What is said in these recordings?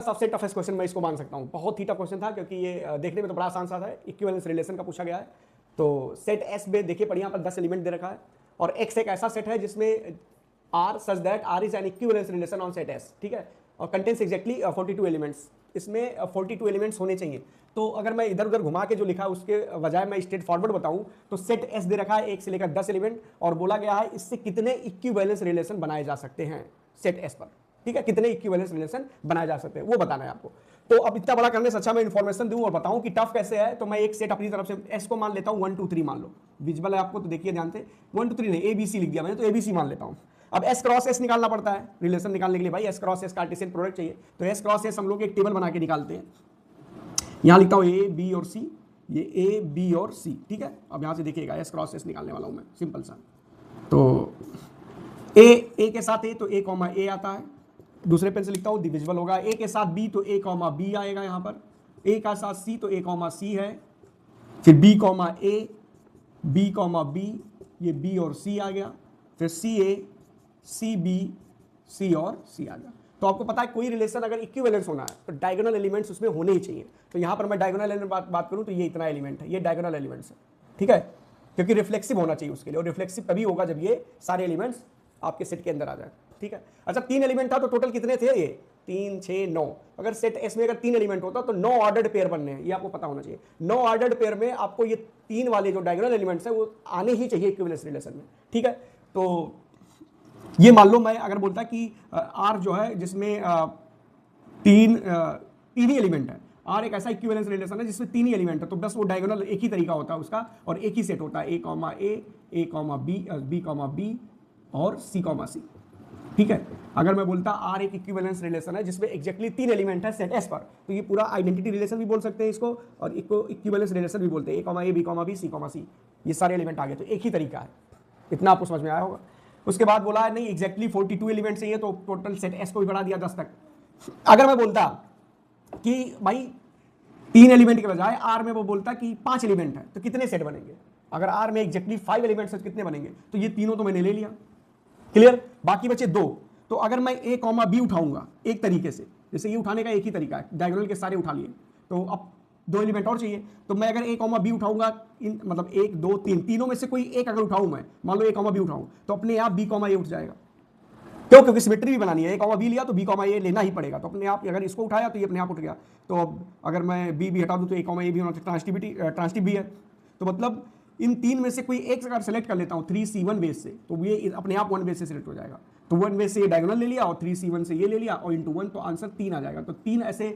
सबसे toughest question मैं इसको मान सकता हूँ, बहुत ही टफ क्वेश्चन था क्योंकि ये देखने में तो बड़ा आसान सा है, इक्विवेलेंस रिलेशन का पूछा गया है। तो सेट एस में देखिए पढ़िए, यहाँ पर 10 एलिमेंट दे रखा है और एक्स एक ऐसा सेट है जिसमें R such that R is an equivalence relation on set S, ठीक है, और कंटेन्स एग्जैक्टली 42 एलिमेंट्स, इसमें 42 एलिमेंट्स होने चाहिए। तो अगर मैं इधर उधर घुमा के जो लिखा है उसके बजाय मैं स्ट्रेट फॉरवर्ड बताऊं तो सेट एस दे रखा है 1 से लेकर 10 एलिमेंट और बोला गया है इससे कितने इक्विवेलेंस रिलेशन बनाए जा सकते हैं सेट एस पर, ठीक है, कितने इक्विवेलेंस रिलेशन बनाए जा सकते हैं वो बताना है आपको। तो अब इतना बड़ा करने से अच्छा मैं इन्फॉर्मेशन दूं और बताऊं कि टफ कैसे है। तो मैं एक सेट अपनी तरफ से एस को मान लेता हूं 1 2 3 मान लो, विजिबल है आपको तो देखिए ध्यान से, 1 2 3 नहीं एबीसी लिख दिया मैंने, तो एबीसी मान लेता हूं। अब एस क्रॉस एस निकालना पड़ता है रिलेशन निकालने के लिए, भाई S cross S Cartesian product चाहिए, तो एस क्रॉस एस हम लोग एक टेबल बना के निकालते हैं। यहां लिखता हूं ए बी और सी, ये ए बी और सी, ठीक है। अब यहां से देखिएगा एस क्रॉस एस निकालने वाला हूं मैं, सिंपल सा। तो ए के साथ ए तो ए कॉमा ए आता है, दूसरे पेन से लिखता हूं डिविजिबल होगा, ए के साथ बी तो ए कॉमा बी आएगा, यहां पर ए का साथ सी तो ए कॉमा सी है, फिर B comma A, B comma B, ये बी और सी आ गया, फिर सी ए, सी बी, सी और सी आ गया। तो आपको पता है कोई रिलेशन अगर इक्विवेलेंस होना है तो डायगोनल एलिमेंट्स उसमें होने ही चाहिए। तो यहां पर मैं डायगोनल एलिमेंट बात करूं तो ये इतना एलिमेंट है, ये डायगोनल एलिमेंट्स है, ठीक है, क्योंकि रिफ्लेक्सिव होना चाहिए उसके लिए, और रिफ्लेक्सिव तभी होगा जब ये सारे एलिमेंट्स आपके सेट के अंदर आ जाए, ठीक है। अच्छा 3 एलिमेंट था तो टोटल कितने थे ये, 3 6 9। अगर सेट एस में अगर 3 एलिमेंट होता तो 9 ऑर्डर्ड पेयर बनने हैं, ये आपको पता होना चाहिए। 9 ऑर्डर्ड पेयर में आपको ये 3 वाले जो डायगोनल एलिमेंट्स है वो आने ही चाहिए इक्विवेलेंस रिलेशन में, ठीक है। तो ये मान लो मैं अगर बोलता कि आर जो है जिसमें तीन ही एलिमेंट है, आर एक ऐसा इक्विवेलेंस रिलेशन है जिसमें 3 ही एलिमेंट है, तो बस वो डायगोनल एक ही तरीका होता है उसका और एक ही सेट होता है, A comma B, B comma B और सी कॉमा सी, ठीक है। अगर मैं बोलता आर एक इक्विवेलेंस रिलेशन है जिसमें एग्जैक्टली 3 एलिमेंट है सेट एस पर, तो ये पूरा आइडेंटिटी रिलेशन भी बोल सकते हैं इसको और इक्विवेलेंस रिलेशन भी बोलते हैं, ए comma B comma B, C comma सी, ये सारे एलिमेंट आ गए, तो एक ही तरीका है। इतना आपको समझ में आया होगा। उसके बाद बोला है नहीं एग्जैक्टली 42 एलिमेंट चाहिए, तो टोटल सेट एस को भी बढ़ा दिया 10 तक। अगर मैं बोलता कि भाई 3 एलिमेंट के बजाय आर में वो बोलता कि 5 एलिमेंट है तो कितने सेट बनेंगे, अगर आर में एग्जैक्टली 5 एलिमेंट्स है तो कितने बनेंगे, तो ये तीनों तो मैंने ले लिया, क्लियर, बाकी बचे 2। तो अगर मैं ए कॉमा बी उठाऊंगा एक तरीके से, जैसे ये उठाने का एक ही तरीका है, डायगोनल के सारे उठा लिए, तो अब 2 एलिमेंट और चाहिए, तो मैं अगर ए कॉमा बी उठाऊंगा, इन मतलब 1 2 3 तीनों में से कोई एक अगर उठाऊं, मैं मान लो ए कॉमा बी उठाऊं, तो अपने आप बी कॉमा ए उठ जाएगा, क्यों, क्योंकि सिमेट्री भी बनानी है, ए कॉमा बी लिया तो बी कॉमा ए लेना ही पड़ेगा, तो अपने आप अगर इसको उठाया तो ये अपने आप उठ गया। तो अब अगर मैं बी भी हटा दूं तो ए कॉमा ए भी होना चाहिए, ट्रांसटिव भी है, तो मतलब इन 3 में से कोई एक अगर सेलेक्ट कर लेता हूं 3C1 बेस से, तो ये अपने आप 1 बेस से सिलेक्ट हो जाएगा, तो 1 बेस से ये डायगोनल ले लिया और 3C1 से ये ले लिया और इंटू 1, तो आंसर 3 आ जाएगा। तो 3 ऐसे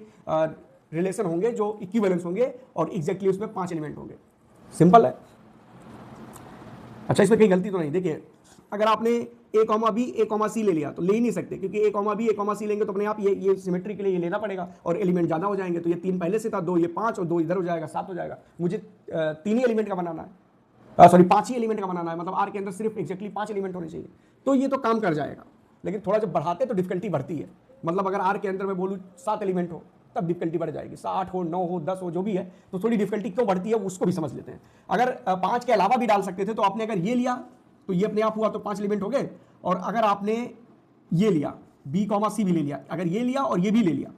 रिलेशन होंगे जो इक्विवेलेंस होंगे और एग्जैक्टली उसमें 5 एलिमेंट होंगे, सिंपल है। अच्छा इसमें कहीं गलती तो नहीं, देखिए अगर आपने ए कॉमा बी ए कॉमा सी ले लिया तो ले ही नहीं सकते, क्योंकि ए कॉमा बी ए कॉमा सी लेंगे तो अपने आप ये सिमेट्री के लिए ये लेना पड़ेगा और एलिमेंट ज्यादा हो जाएंगे, तो ये 3 पहले से था, 2 ये 5 और 2 इधर हो जाएगा, 7 हो जाएगा। मुझे 3 ही एलिमेंट का बनाना है, सॉरी 5 ही एलिमेंट का बनाना है, मतलब आर के अंदर सिर्फ एग्जैक्टली 5 एलिमेंट होने चाहिए, तो ये तो काम कर जाएगा। लेकिन थोड़ा जब बढ़ाते तो डिफिकल्टी बढ़ती है, मतलब अगर आर के अंदर मैं बोलूँ 7 एलिमेंट हो तब डिफिकल्टी बढ़ जाएगी, 8 हो 9 हो 10 हो जो भी है, तो थोड़ी डिफिकल्टी क्यों बढ़ती है उसको भी समझ लेते हैं। अगर 5 के अलावा भी डाल सकते थे, तो आपने अगर ये लिया तो ये अपने आप हुआ तो 5 एलिमेंट हो गए, और अगर आपने ये लिया बी कॉमा सी भी ले लिया, अगर ये लिया और ये भी ले लिया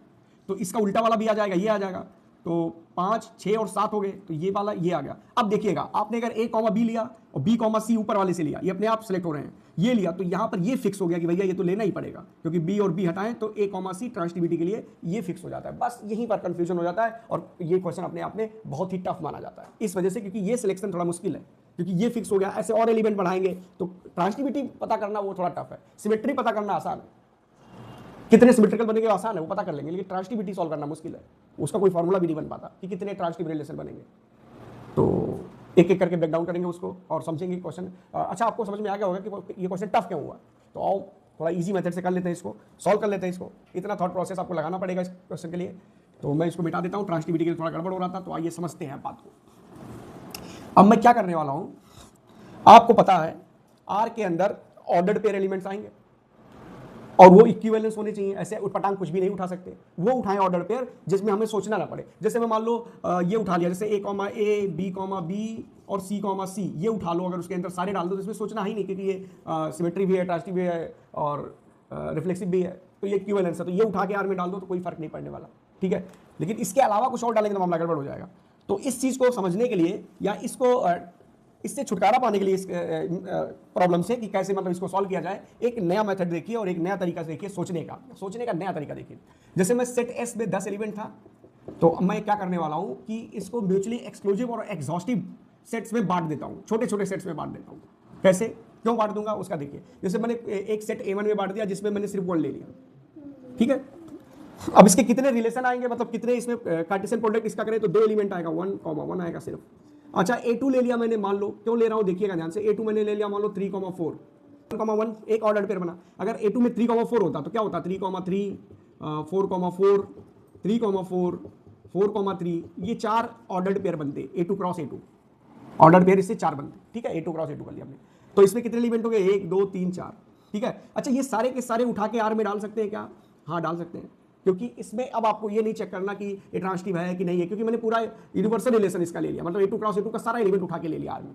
तो इसका उल्टा वाला भी आ जाएगा, ये आ जाएगा, तो 5 6 और 7 हो गए, तो ये वाला ये आ गया। अब देखिएगा आपने अगर ए कॉमा बी लिया और बी कॉमा सी ऊपर वाले से लिया, ये अपने आप सेलेक्ट हो रहे हैं, ये लिया तो यहां पर ये फिक्स हो गया कि भैया ये तो लेना ही पड़ेगा, क्योंकि बी और बी हटाएं तो ए कॉमा सी ट्रांसटिविटी के लिए ये फिक्स हो जाता है। बस यहीं पर कंफ्यूजन हो जाता है और ये क्वेश्चन अपने आप में बहुत ही टफ माना जाता है इस वजह से, क्योंकि ये सिलेक्शन थोड़ा मुश्किल है, क्योंकि ये फिक्स हो गया, ऐसे और एलिमेंट बढ़ाएंगे तो ट्रांसटिविटी पता करना वो थोड़ा टफ है, सिमेट्री पता करना आसान है, कितने सिमेट्रिकल बनेंगे आसान है वो पता कर लेंगे, लेकिन ट्रांसटिविटी सॉल्व करना मुश्किल है, उसका कोई फॉर्मूला भी नहीं बन पाता कि कितने ट्रांसटिव रिलेशन बनेंगे। तो एक एक करके ब्रेक डाउन करेंगे उसको और समझेंगे क्वेश्चन। अच्छा आपको समझ में आ गया होगा कि ये क्वेश्चन टफ क्यों हुआ, तो आओ थोड़ा इजी मेथड से कर लेते हैं, इसको सॉल्व कर लेते हैं। इसको इतना थॉट प्रोसेस आपको लगाना पड़ेगा इस क्वेश्चन के लिए, तो मैं इसको मिटा देता हूँ, ट्रांसटिविटी के लिए थोड़ा गड़बड़ हो रहा था, तो आइए समझते हैं बात को। अब मैं क्या करने वाला हूँ, आपको पता है आर के अंदर ऑर्डर्ड पेयर एलिमेंट्स आएंगे और वो इक्विवेलेंस होने चाहिए, ऐसे उठपटांग कुछ भी नहीं उठा सकते, वो उठाएं ऑर्डर पेयर जिसमें हमें सोचना ना पड़े। जैसे मैं मान लो ये उठा लिया, जैसे A comma A B comma B और सी कॉमा सी, ये उठा लो, अगर उसके अंदर सारे डाल दो तो इसमें सोचना ही नहीं, क्योंकि ये सिमेट्री भी है, ट्रांसटिव भी है और रिफ्लेक्सिव भी है, तो ये इक्विवेलेंस है, तो ये उठा के आर में डाल दो तो कोई फर्क नहीं पड़ने वाला, ठीक है। लेकिन इसके अलावा कुछ और डालेंगे तो मामला गड़बड़ हो जाएगा। तो इस चीज को समझने के लिए या इससे छुटकारा पाने के लिए इस प्रॉब्लम से कि कैसे मतलब इसको सॉल्व किया जाए, एक नया मेथड देखिए और एक नया तरीका देखिए सोचने का नया तरीका देखिए। जैसे मैं सेट एस में 10 एलिमेंट था, तो मैं क्या करने वाला हूं कि इसको म्यूचुअली एक्सक्लूसिव और एग्जॉस्टिव सेट्स में बांट देता हूं, छोटे छोटे सेट्स में बांट देता हूं। कैसे, क्यों बांट दूंगा उसका देखिए। जैसे मैंने एक सेट A1 में बांट दिया जिसमें मैंने सिर्फ 1 ले लिया, ठीक है। अब इसके कितने रिलेशन आएंगे, मतलब कितने इसमें कार्टेशियन प्रोडक्ट इसका करें तो 2 एलिमेंट आएगा, 1,1 आएगा सिर्फ। अच्छा A2 ले लिया मैंने, मान लो, क्यों ले रहा हूं देखिएगा ध्यान से। A2 मैंने ले लिया मान लो 3,4, 1,1 एक ऑर्डर पेयर बना। अगर A2 में 3,4 होता तो क्या होता, 3,3, 4,4, 3,4, 4,3, ये 4 ऑर्डर्ड पेयर बनते, A2 cross A2 ordered pair, इससे 4 बनते, ठीक है। A2 क्रॉस A2 कर लिया हमने, तो इसमें कितने एलिमेंट हो गए, 1, 2, 3, 4, ठीक है। अच्छा ये सारे के सारे उठा के आर में डाल सकते हैं क्या, हाँ डाल सकते हैं, क्योंकि इसमें अब आपको ये नहीं चेक करना कि ये ट्रांजिटिव है कि नहीं है, क्योंकि मैंने पूरा यूनिवर्सल रिलेशन इसका ले लिया, मतलब A2 क्रॉस A2 का सारा एलिमेंट उठा के ले लिया आर में,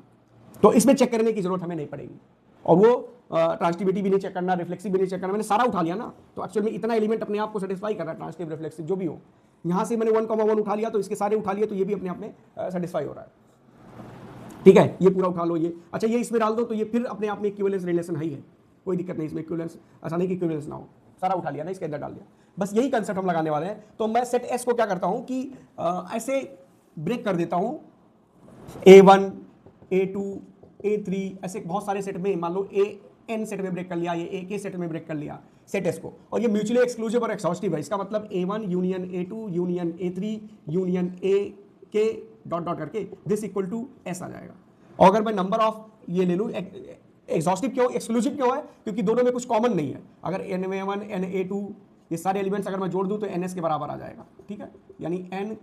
तो इसमें चेक करने की जरूरत हमें नहीं पड़ेगी। और वो ट्रांजिटिविटी भी नहीं चेक करना, रिफ्लेक्सिव भी नहीं चेक करना, मैंने सारा उठा लिया ना, तो एक्चुअल में इतना एलिमेंट अपने आप को सेटिस्फाई कर रहा है, ट्रांजिटिव रिफ्लेक्सिव जो भी हो। यहाँ से मैंने 1,1 उठा लिया तो इसके सारे उठा लिया, तो ये भी अपने आप में सेटिस्फाई हो रहा है, ठीक है। ये पूरा उठा लो ये, अच्छा ये इसमें डाल दो तो ये फिर अपने आप में इक्विवेलेंस रिलेशन है ही है, कोई दिक्कत नहीं इसमें। इक्विवेलेंस ऐसा नहीं कि इक्विवेलेंस ना हो, सारा उठा लिया ना, इसके अंदर डाल दिया, बस यही कंसेप्ट हम लगाने वाले हैं। तो मैं सेट एस को क्या करता हूं कि ऐसे ब्रेक कर देता हूं, A1, A2, A3, ऐसे बहुत सारे सेट में, मान लो AN सेट में ब्रेक कर लिया, ये AK सेट में ब्रेक कर लिया सेट एस को, और ये म्यूचुअली एक्सक्लूसिव और एक्सॉस्टिव है। इसका मतलब A1 union A2 union A3 union AK dot dot करके दिस इक्वल टू S आ जाएगा। और अगर मैं नंबर ऑफ ये ले लूँ, एक्सॉस्टिव क्यों, एक्सक्लूसिव क्यों है, क्योंकि दोनों में कुछ कॉमन नहीं है। अगर NA1 NA2 ये सारे एलिमेंट्स अगर मैं जोड़ दूं तो NS के बराबर आ जाएगा, ठीक है। यानी N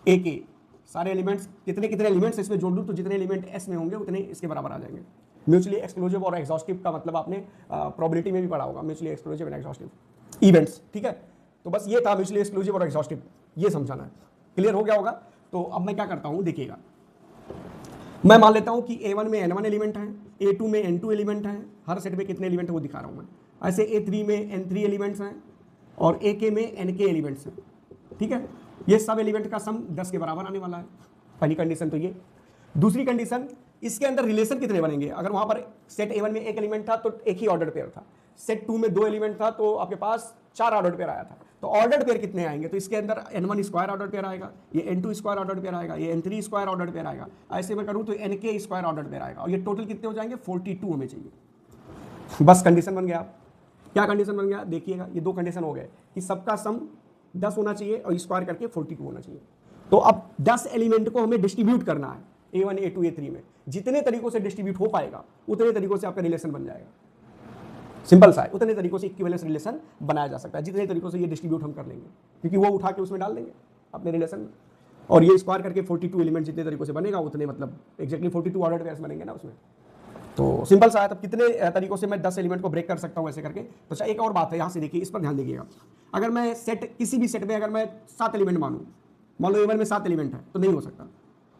AK सारे एलिमेंट्स, कितने कितने एलिमेंट्स इसमें जोड़ दूं तो जितने एलिमेंट S में होंगे उतने इसके बराबर आ जाएंगे। म्यूचुअली एक्सक्लूसिव और एग्जॉस्टिव का मतलब आपने प्रोबेबिलिटी में भी पढ़ा होगा, mutually exclusive and exhaustive events, ठीक है। तो बस ये था म्यूचुअली एक्सक्लूसिव और एग्जॉस्टिव, ये समझाना है, क्लियर हो गया होगा। तो अब मैं क्या करता हूं देखिएगा, मैं मान लेता हूं कि A1 में N1 एलिमेंट है, A2 में N2 एलिमेंट है, हर सेट में कितने एलिमेंट है वो दिखा रहा हूं मैं। ऐसे A3 में N3 एलिमेंट्स हैं और AK में NK एलिमेंट्स हैं, ठीक है। ये सब एलिमेंट का सम 10 के बराबर आने वाला है, पहली कंडीशन तो ये। दूसरी कंडीशन, इसके अंदर रिलेशन कितने बनेंगे। अगर वहां पर सेट A1 में एक एलिमेंट था तो एक ही ऑर्डर पेयर था, सेट 2 में 2 एलिमेंट था तो आपके पास 4 ऑर्डर पेयर आया था, तो ऑर्डर पेयर कितने आएंगे, तो इसके अंदर N1 स्क्वायर ऑर्डर पेयर आएगा, ये N2 स्क्वायर ऑर्डर पेयर आएगा, ये N3 स्क्वायर ऑर्डर पेयर आएगा, ऐसे मैं करूं तो NK स्क्वायर ऑर्डर पेयर आएगा, और ये टोटल कितने हो जाएंगे, 42 हमें चाहिए। बस कंडीशन बन गया। क्या कंडीशन बन गया देखिएगा, ये 2 कंडीशन हो गए कि सबका सम 10 होना चाहिए और स्क्वायर करके 42 होना चाहिए। तो अब 10 एलिमेंट को हमें डिस्ट्रीब्यूट करना है A1 A2 A3 में, जितने तरीकों से डिस्ट्रीब्यूट हो पाएगा उतने तरीकों से आपका रिलेशन बन जाएगा। सिंपल सा है, उतने तरीकों से इक्विवेलेंस रिलेशन बनाया जा सकता है, जितने तरीकों से ये डिस्ट्रीब्यूट हम कर लेंगे, क्योंकि वो उठा के उसमें डाल देंगे अपने रिलेशन में, और ये स्क्वायर करके 42 एलिमेंट जितने तरीकों से बनेगा उतने मतलब एक्जैक्टली 42 ऑर्डर पेयर्स बनेंगे ना उसमें। तो सिंपल सा है। तब कितने तरीकों से मैं 10 एलिमेंट को ब्रेक कर सकता हूँ ऐसे करके। तो अच्छा एक और बात है यहाँ से देखिए, इस पर ध्यान दीजिएगा। अगर मैं सेट, किसी भी सेट में अगर मैं 7 एलिमेंट मानूँ, मान लो A1 में 7 एलिमेंट है, तो नहीं हो सकता,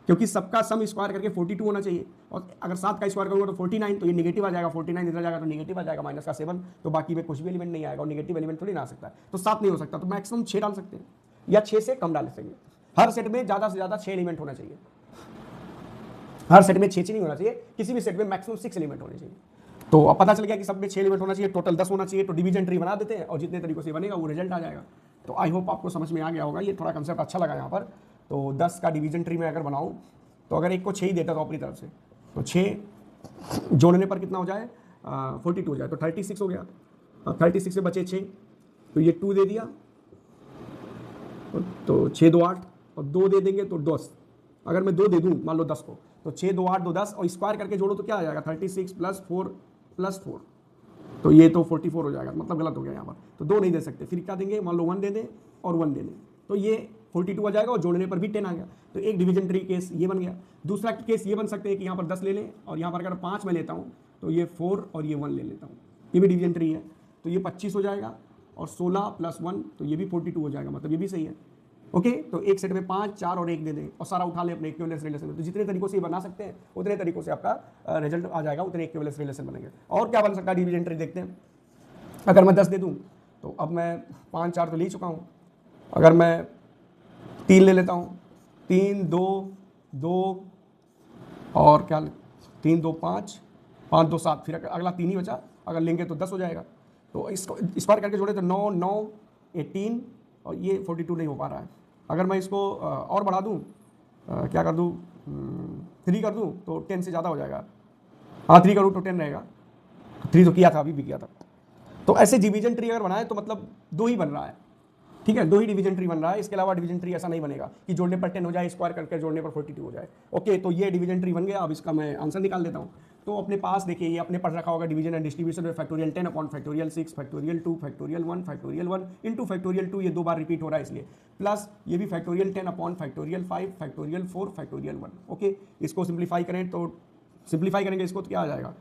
क्योंकि सबका सम स्क्वायर करके 42 होना चाहिए, और अगर 7 का स्क्वायर करूँगा तो 49, तो ये निगेटिव आ जाएगा, 49 इधर जाएगा तो निगेटिव आ जाएगा, माइनस का 7, तो बाकी में कुछ भी एलिमेंट नहीं आएगा, और निगेटिव एलिमेंट थोड़ी ना आ सकता है, तो 7 नहीं हो सकता, तो मैक्सिमम 6 डाल सकते हैं या 6 से कम डाल सकेंगे। हर सेट में ज़्यादा से ज़्यादा 6 एलिमेंट होना चाहिए, हर सेट में 6 नहीं होना चाहिए, किसी भी सेट में मैक्सिमम 6 एलिमेंट होने चाहिए। तो अब पता चल गया कि सब में 6 एलिमेंट होना चाहिए, टोटल 10 होना चाहिए, तो डिवीजन ट्री बना देते हैं और जितने तरीकों से बनेगा वो रिजल्ट आ जाएगा। तो आई होप आपको समझ में आ गया होगा, ये थोड़ा कंसेप्ट अच्छा लगा यहाँ पर। तो 10 का डिवीजन ट्री में अगर बनाऊँ तो अगर एक को 6 ही देता तो अपनी तरफ से, तो 6 जोड़ने पर कितना हो जाए, 42 हो जाए, तो 36 हो गया। 36 से बचे 6, तो ये 2 दे दिया, तो 6 2 8, और 2 दे देंगे तो 10। अगर मैं 2 दे दूँ मान लो 10 को, तो 6 2 8 2 10, और स्क्वायर करके जोड़ो तो क्या आ जाएगा, 36 + 4 + 4, तो ये तो 44 हो जाएगा, मतलब गलत हो गया यहाँ पर, तो 2 नहीं दे सकते, फिर क्या देंगे, मान लो 1 दे दें और 1 दे दें, तो ये 42 आ जाएगा, और जोड़ने पर भी 10 आ गया। तो एक डिवीजन ट्री केस ये बन गया। दूसरा केस ये बन सकते हैं कि यहाँ पर 10 ले लें, और यहाँ पर अगर 5 मैं लेता हूँ तो ये 4 और ये 1 ले लेता हूँ, ये भी डिवीजन ट्री है, तो ये 25 हो जाएगा, और 16 + 1 तो ये भी 42 हो जाएगा, मतलब ये भी सही है। ओके, तो एक सेट में 5 4 और 1 दे दें और सारा उठा ले अपने इक्विवेलेंस रिलेशन में। तो जितने तरीकों से ये बना सकते हैं उतने तरीकों से आपका रिजल्ट आ जाएगा, उतने इक्विवेलेंस रिलेशन बनेंगे। और क्या बन सकता है डिवीजन ट्री देखते हैं। अगर मैं 10 दे दूँ तो अब मैं 5 4 तो ले चुका हूँ, अगर मैं 3 ले लेता हूँ, 3 2 2 और क्या 3 2 5 5 2 7, फिर अगला 3 ही बचा, अगर लेंगे तो 10 हो जाएगा। तो इसको इस बार करके जोड़े तो 9 9 18 और ये 42 नहीं हो पा रहा है। अगर मैं इसको और बढ़ा दूँ, क्या कर दूँ, 3 कर दूँ तो 10 से ज़्यादा हो जाएगा। हाँ 3 करूँ तो 10 रहेगा, 3 तो किया था, अभी भी किया था। तो ऐसे डिवीजन ट्री अगर बनाए तो मतलब 2 ही बन रहा है, ठीक है, 2 ही डिवीजन ट्री बन रहा है। इसके अलावा डिवीजन ट्री ऐसा नहीं बनेगा कि जोड़ने पर 10 हो जाए, स्क्वायर करके जोड़ने पर 42 हो जाए। ओके, तो ये डिवीजन ट्री बन गया। अब इसका मैं आंसर निकाल देता हूँ। तो अपने पास देखिए, ये अपने पढ़ रखा होगा डिवीजन एंड डिस्ट्रीब्यूशन में factorial 10 upon factorial 6 factorial 2 factorial 1 into factorial 2, ये 2 बार रिपीट हो रहा है इसलिए, प्लस ये भी factorial 10 upon factorial 5 factorial 4 factorial 1। Okay, इसको सिंप्लीफाई करें तो सिंप्लीफाई करेंगे इसको तो क्या आ जाएगा,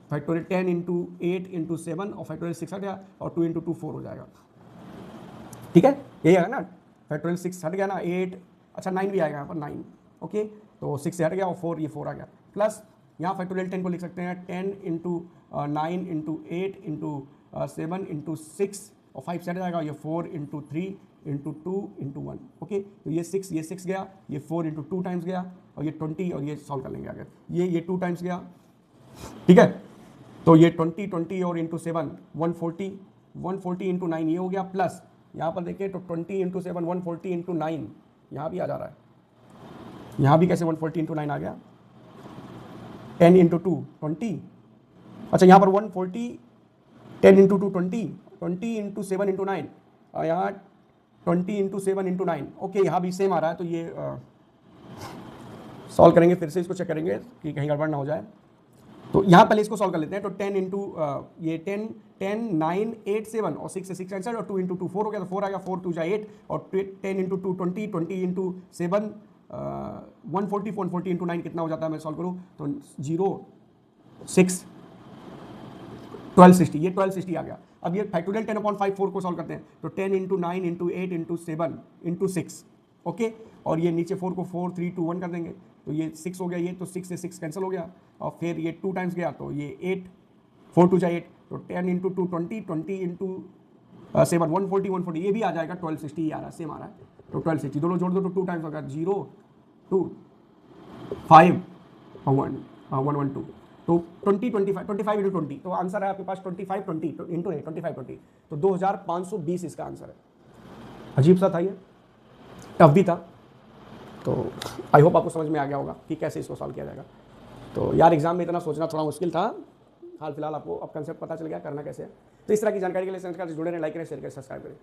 फैक्टोरियल 10 इंटू 8 इंटू 7 और फैक्टोरियल 6 हट गया और 2 इंटू 2 4 हो जाएगा। ठीक है, यही है ना, फैक्टोरियल 6 हट गया ना, 8, अच्छा 9 भी आएगा यहाँ पर 9। ओके, तो 6 से हट गया और 4, ये 4 आ गया, प्लस यहाँ फैक्टोरियल 10 को लिख सकते हैं 10 इंटू 9 इंटू 8 इंटू 7 इंटू 6 और 5 से हट जाएगा, ये 4 इंटू 3 इंटू 2 इंटू 1। ओके, तो ये 6 गया, ये 4 इंटू 2 टाइम्स गया और ये 20 और ये सॉल्व कर लेंगे आगे, ये 2 टाइम्स गया। ठीक है, तो ये 20 और इंटू 7 140 इंटू 9 ये हो गया, प्लस यहाँ पर देखिए तो 20 इंटू 7 140 इंटू 9 यहाँ भी आ जा रहा है, यहाँ भी कैसे 140 इंटू 9 आ गया, 10 इंटू 2 20, अच्छा यहाँ पर 140 10 इंटू 2 20 इंटू 7 इंटू 9 और यहाँ 20 इंटू 7 इंटू 9। ओके, यहाँ भी सेम आ रहा है, तो ये सॉल्व करेंगे, फिर से इसको चेक करेंगे कि कहीं गड़बड़ ना हो जाए। तो यहाँ पहले इसको सॉल्व कर लेते हैं। तो 10 इंटू ये 10 9 8 7 और 6 से 6 कैंसिल और 2 इंटू 2 4 हो गया, तो 4 आ गया, 4 2 8 और 10 इंटू 2 20 20 इंटू 7 140 इंटू 9 कितना हो जाता है, मैं सॉल्व करूँ तो 0 6 1260, ये 1260 आ गया। अब ये फैक्टोरियल 10 अपॉन 5 4 को सॉल्व करते हैं, तो 10 into 9 into 8 into 7 into 6। Okay, और ये नीचे 4 को 4 3 2 1 कर देंगे, तो ये 6 हो गया, ये तो 6 से 6 कैंसिल हो गया और फिर ये 2 टाइम्स गया, तो ये 8 4 2 8, तो 10 इंटू 2 20 20 इंटू 7 140 ये भी आ जाएगा, 1260 ही आ रहा है, सेम आ रहा है। तो 1260 दोनों जोड़ दो तो 2 टाइम्स होगा, 0 2 5 1 1 2, तो 20 25 इंटू 20, तो आंसर है आपके पास 25 20 इंटू 25 20, तो 2520 इसका आंसर है। अजीब सा था ये, टफ भी था, तो आई होप आपको समझ में आ गया होगा कि कैसे इसको सॉल्व किया जाएगा। तो यार एग्जाम में इतना सोचना थोड़ा मुश्किल था, हाल फिलहाल आपको अब कंसेप्ट पता चल गया करना कैसे है। तो इस तरह की जानकारी के लिए चैनल से जुड़े रहें, लाइक करें, शेयर करें, सब्सक्राइब करें।